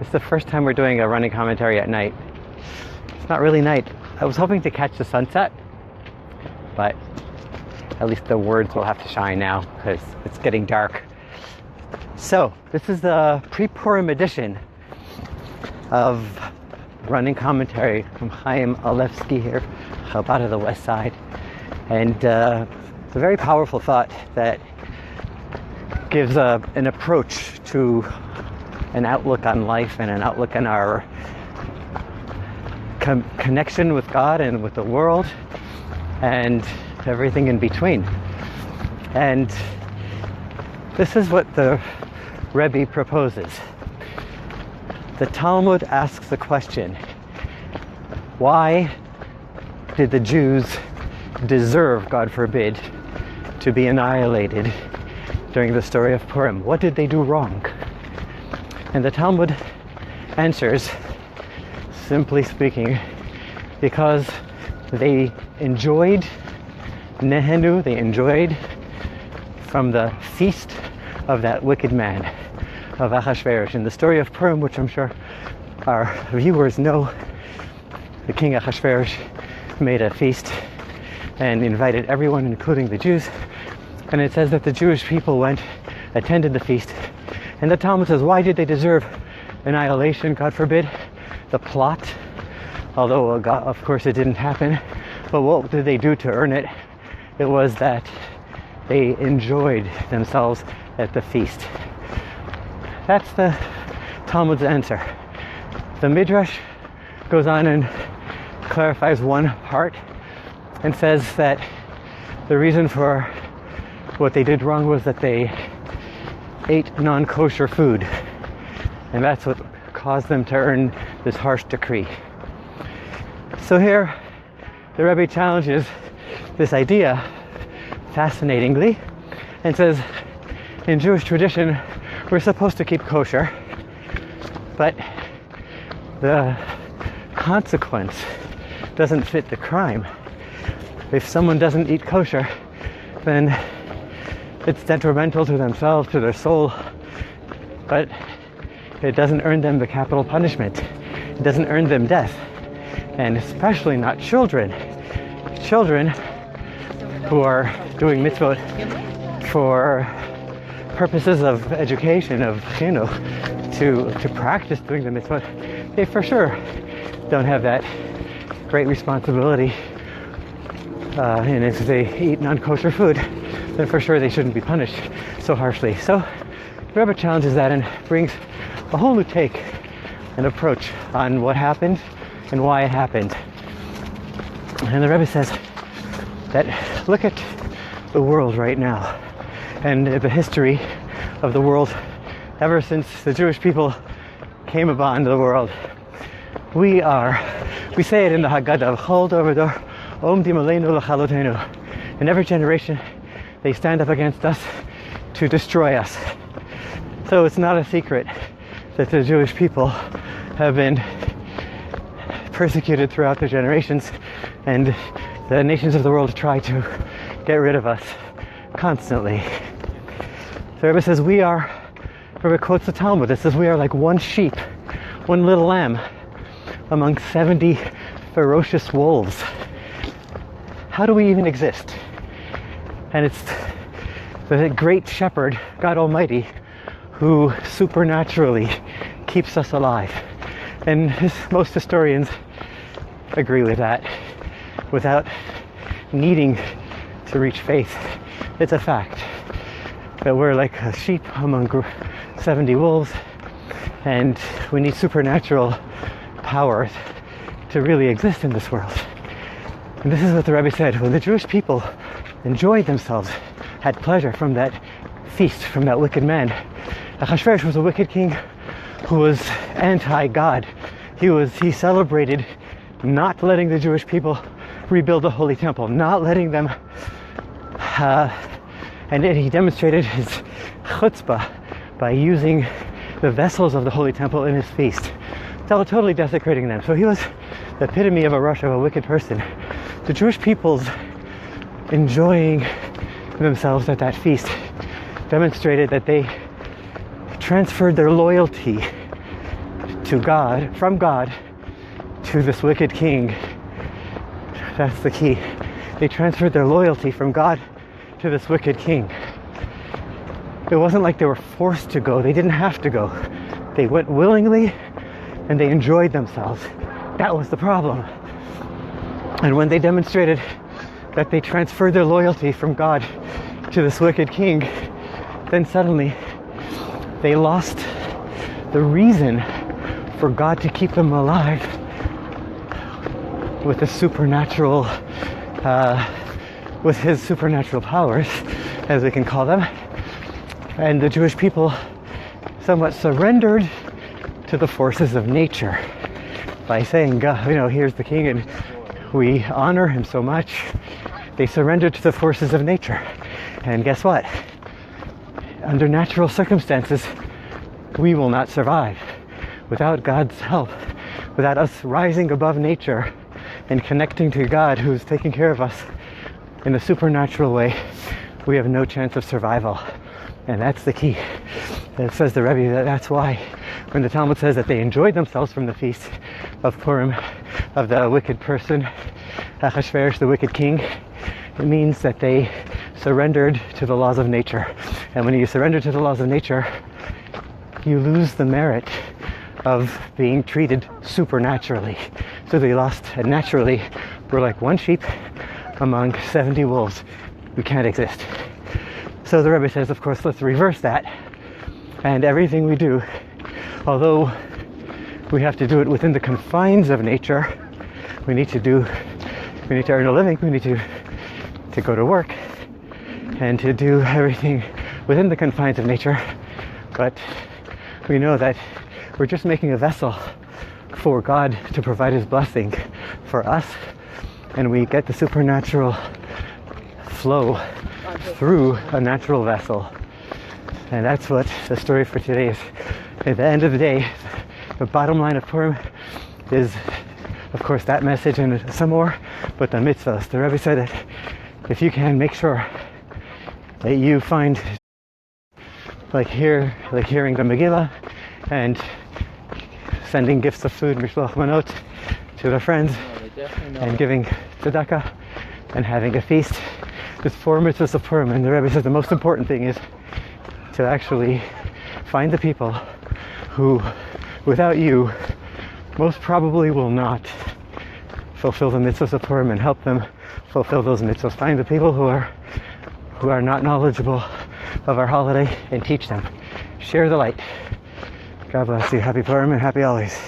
It's the first time we're doing a running commentary at night. It's not really night. I was hoping to catch the sunset, but at least the words will have to shine now because it's getting dark. So this is the pre-Purim edition of running commentary from Chaim Alevsky here, Chabad of the West Side. And it's a very powerful thought that gives an approach to an outlook on life and an outlook on our connection with God and with the world and everything in between. And this is what the Rebbe proposes. The Talmud asks the question, why did the Jews deserve, God forbid, to be annihilated during the story of Purim? What did they do wrong? And the Talmud answers, simply speaking, because they enjoyed nehenu, they enjoyed from the feast of that wicked man, of Achashverosh. In the story of Purim, which I'm sure our viewers know, the king Achashverosh made a feast and invited everyone, including the Jews. And it says that the Jewish people attended the feast. And the Talmud says, why did they deserve annihilation, God forbid? The plot, although of course it didn't happen. But what did they do to earn it? It was that they enjoyed themselves at the feast. That's the Talmud's answer. The Midrash goes on and clarifies one part and says that the reason for what they did wrong was that they ate non-kosher food, and that's what caused them to earn this harsh decree. So here the Rebbe challenges this idea fascinatingly and says, in Jewish tradition we're supposed to keep kosher, but the consequence doesn't fit the crime. If someone doesn't eat kosher, then it's detrimental to themselves, to their soul, but it doesn't earn them the capital punishment. It doesn't earn them death, and especially not children. Children who are doing mitzvot for purposes of education, of to practice doing the mitzvot, they for sure don't have that great responsibility. And if they eat non-kosher food, then for sure they shouldn't be punished so harshly. So the Rebbe challenges that and brings a whole new take and approach on what happened and why it happened. And the Rebbe says that look at the world right now and the history of the world ever since the Jewish people came upon the world. We say it in the Haggadah, Chol dor v'dor omdim aleinu l'chalotenu. In every generation they stand up against us to destroy us. So it's not a secret that the Jewish people have been persecuted throughout the generations, and the nations of the world try to get rid of us constantly. The Rebbe says the Rebbe quotes the Talmud. It says we are like one sheep, one little lamb among 70 ferocious wolves. How do we even exist? And it's the great shepherd, God Almighty, who supernaturally keeps us alive. And most historians agree with that without needing to reach faith. It's a fact that we're like a sheep among 70 wolves, and we need supernatural powers to really exist in this world. And this is what the Rebbe said. When the Jewish people enjoyed themselves, had pleasure from that feast, from that wicked man, Achashverosh was a wicked king who was anti-God. He celebrated not letting the Jewish people rebuild the Holy Temple, not letting them, and he demonstrated his chutzpah by using the vessels of the Holy Temple in his feast, totally desecrating them. So he was the epitome of a wicked person. The Jewish people's enjoying themselves at that feast demonstrated that they transferred their loyalty to God, from God to this wicked king. That's the key. They transferred their loyalty from God to this wicked king. It wasn't like they were forced to go. They didn't have to go. They went willingly and they enjoyed themselves. That was the problem. And when they demonstrated that they transferred their loyalty from God to this wicked king, then suddenly they lost the reason for God to keep them alive with the supernatural, with his supernatural powers, as we can call them. And the Jewish people somewhat surrendered to the forces of nature by saying, God, here's the king and we honor him so much. They surrendered to the forces of nature. And guess what? Under natural circumstances, we will not survive. Without God's help, without us rising above nature and connecting to God who's taking care of us in a supernatural way, we have no chance of survival. And that's the key. It says the Rebbe that's why when the Talmud says that they enjoyed themselves from the feast of Purim, of the wicked person, Achashverosh, the wicked king, it means that they surrendered to the laws of nature. And when you surrender to the laws of nature, you lose the merit of being treated supernaturally. So they lost, and naturally, we're like one sheep among 70 wolves. We can't exist. So the Rebbe says, of course, let's reverse that. And everything we do, although we have to do it within the confines of nature, we need to earn a living, we need to go to work, and to do everything within the confines of nature. But we know that we're just making a vessel for God to provide his blessing for us, and we get the supernatural flow through a natural vessel. And that's what the story for today is. At the end of the day, the bottom line of Purim is, of course, that message and some more, but the mitzvahs. The Rebbe said that if you can, make sure that you find, like hearing the Megillah and sending gifts of food, mishloach manot, to their friends, and giving tzedakah, and having a feast. There's 4 mitzvahs of Purim, and the Rebbe says the most important thing is to actually find the people who, without you, most probably will not fulfill the mitzvahs of Purim, and help them fulfill those mitzvahs. Find the people who are not knowledgeable of our holiday and teach them. Share the light. God bless you. Happy Purim and happy always.